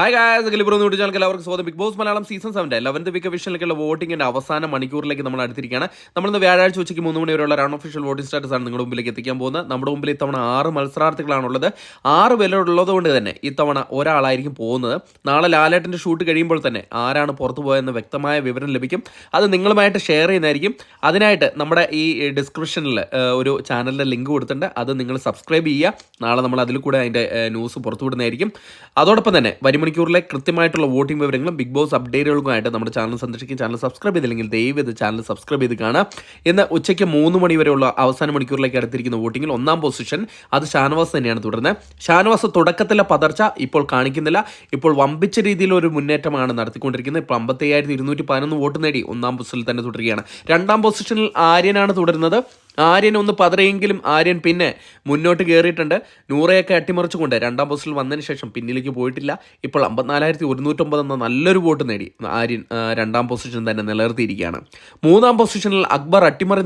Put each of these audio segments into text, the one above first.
Hi guys, channel എല്ലാവർക്കും സ്വാഗതം. Bigg Boss Malayalam season 7 11th week വിഷനിലേക്കുള്ള വോട്ടിംഗിന്റെ അവസാന മണിക്കൂറിലേക്ക് നമ്മൾ അടുത്തിരിക്കുകയാണ്. നമ്മളിന്ന് വ്യാഴാഴ്ച ഉച്ചയ്ക്ക് 3 മണി വരെയുള്ള റൺ ഒഫീഷ്യൽ വോട്ടിംഗ് സ്റ്റാറ്റസ് ആണ് നിങ്ങളുടെ മുമ്പിലേക്ക് എത്തിക്കാൻ പോകുന്നത്. നമ്മുടെ മുമ്പിൽ ഇത്തവണ 6 മത്സരാർത്ഥികളാണുള്ളത്. 6 പേരുള്ളത് കൊണ്ട് തന്നെ ഇത്തവണ ഒരാളായിരിക്കും പോകുന്നത്. നാളെ ലാലേട്ടൻ്റെ ഷൂട്ട് കഴിയുമ്പോൾ തന്നെ ആരാണ് പുറത്തു പോയതെന്ന് വ്യക്തമായ വിവരം ലഭിക്കും. അത് നിങ്ങളുമായിട്ട് ഷെയർ ചെയ്യുന്നതായിരിക്കും. അതിനായിട്ട് നമ്മുടെ ഈ ഡിസ്ക്രിപ്ഷനിൽ ഒരു ചാനലിൻ്റെ ലിങ്ക് കൊടുത്തിട്ടുണ്ട്. അത് നിങ്ങൾ സബ്സ്ക്രൈബ് ചെയ്യുക. നാളെ നമ്മൾ അതിൽ കൂടെ അതിൻ്റെ ന്യൂസ് പുറത്തുവിടുന്നതായിരിക്കും. അതോടൊപ്പം തന്നെ മണിക്കൂറിലെ കൃത്യമായിട്ടുള്ള വോട്ടിംഗ് വിവരങ്ങളും ബിഗ് ബോസ് അപ്ഡേറ്റുകൾക്കുമായിട്ട് നമ്മുടെ ചാനൽ സന്ദർശിക്കും. ചാനൽ സബ്സ്ക്രൈബ് ചെയ്തില്ലെങ്കിൽ ദയവ് ഇത് ചാനൽ സബ്സ്ക്രൈബ് ചെയ്ത് കാണാം. ഇന്ന് ഉച്ചയ്ക്ക് 3 മണി വരെയുള്ള അവസാന മണിക്കൂറിലേക്ക് അടുത്തിരിക്കുന്ന വോട്ടിങ്ങിൽ 1ാം പൊസിഷൻ അത് ഷാനവാസ് തന്നെയാണ് തുടരുന്നത്. ഷാനവാസ് തുടക്കത്തിലെ പതർച്ച ഇപ്പോൾ കാണിക്കുന്നില്ല. ഇപ്പോൾ വമ്പിച്ച രീതിയിലൊരു മുന്നേറ്റമാണ് നടത്തിക്കൊണ്ടിരിക്കുന്നത്. ഇപ്പോൾ 55,211 വോട്ട് നേടി 1ാം പൊസിഷനിൽ തന്നെ തുടരുകയാണ്. 2ാം പൊസിഷനിൽ ആര്യനാണ് തുടരുന്നത്. ആര്യൻ ഒന്ന് പതറിയെങ്കിലും ആര്യൻ പിന്നെ മുന്നോട്ട് കയറിയിട്ടുണ്ട്. നൂറയൊക്കെ അട്ടിമറിച്ചുകൊണ്ട് 2ാം പൊസിഷനിൽ വന്നതിന് ശേഷം പിന്നിലേക്ക് പോയിട്ടില്ല. ഇപ്പോൾ 54,109 എന്ന നല്ലൊരു വോട്ട് നേടി ആര്യൻ 2ാം പൊസിഷൻ തന്നെ നിലനിർത്തിയിരിക്കുകയാണ്. 3ാം പൊസിഷനിൽ അക്ബർ അട്ടിമറി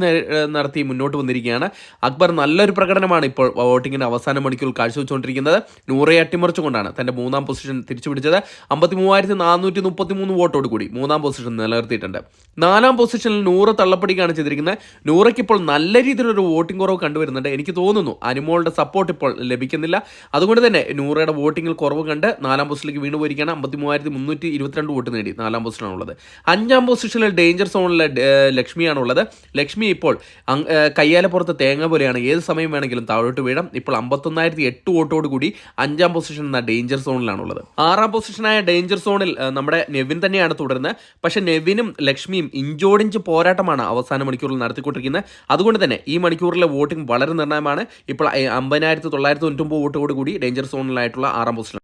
നടത്തി മുന്നോട്ട് വന്നിരിക്കുകയാണ്. അക്ബർ നല്ലൊരു പ്രകടനമാണ് ഇപ്പോൾ വോട്ടിങ്ങിൻ്റെ അവസാന മണിക്കൂറിൽ കാഴ്ചവെച്ചുകൊണ്ടിരിക്കുന്നത്. നൂറയെ അട്ടിമറിച്ചുകൊണ്ടാണ് തൻ്റെ 3ാം പൊസിഷൻ തിരിച്ചു പിടിച്ചത്. 53,433 വോട്ടോട് കൂടി 3ാം പൊസിഷൻ നിലനിർത്തിയിട്ടുണ്ട്. 4ാം പൊസിഷനിൽ നൂറ് തള്ളപ്പെടുകയാണ് ചെയ്തിരിക്കുന്നത്. നൂറയ്ക്ക് ഇപ്പോൾ നല്ല രീതിയിലൊരു വോട്ടിംഗ് കുറവ് കണ്ടുവരുന്നുണ്ട്. എനിക്ക് തോന്നുന്നു അനുമോളുടെ സപ്പോർട്ട് ഇപ്പോൾ ലഭിക്കുന്നില്ല. അതുകൊണ്ട് തന്നെ നൂറയുടെ വോട്ടിങ്ങിൽ കുറവ് കണ്ട് 4ാം പൊസിഷനിലേക്ക് വീണ് പോയിരിക്കുകയാണ്. 53,322 വോട്ട് നേടി 4ാം പൊസിഷനാണുള്ളത്. 5ാം പൊസിഷനിൽ ഡേഞ്ചർ സോണിലെ ലക്ഷ്മിയാണുള്ളത്. ലക്ഷ്മി ഇപ്പോൾ കയ്യാലപ്പുറത്ത് തേങ്ങ പോലെയാണ്. ഏത് സമയം വേണമെങ്കിലും താഴോട്ട് വീഴാം. ഇപ്പോൾ 51,008 വോട്ടോട് കൂടി 5ാം പൊസിഷൻ എന്ന ഡേഞ്ചർ സോണിലാണുള്ളത്. 6ാം പൊസിഷനായ ഡേഞ്ചർ സോണിൽ നമ്മുടെ നെവിൻ തന്നെയാണ് തുടരുന്നത്. പക്ഷേ നെവിനും ലക്ഷ്മിയും ഇഞ്ചോടിഞ്ച് പോരാട്ടമാണ് അവസാന മണിക്കൂറിൽ നടത്തിക്കൊണ്ടിരിക്കുന്നത്. അതുകൊണ്ട് തന്നെ ഈ മണിക്കൂറിലെ വോട്ടിംഗ് വളരെ നിർണായകമാണ്. ഇപ്പോൾ 50,999 വോട്ടോട് കൂടി ഡേഞ്ചർ സോണിലായിട്ടുള്ള 6ാം പൊസിഷൻ.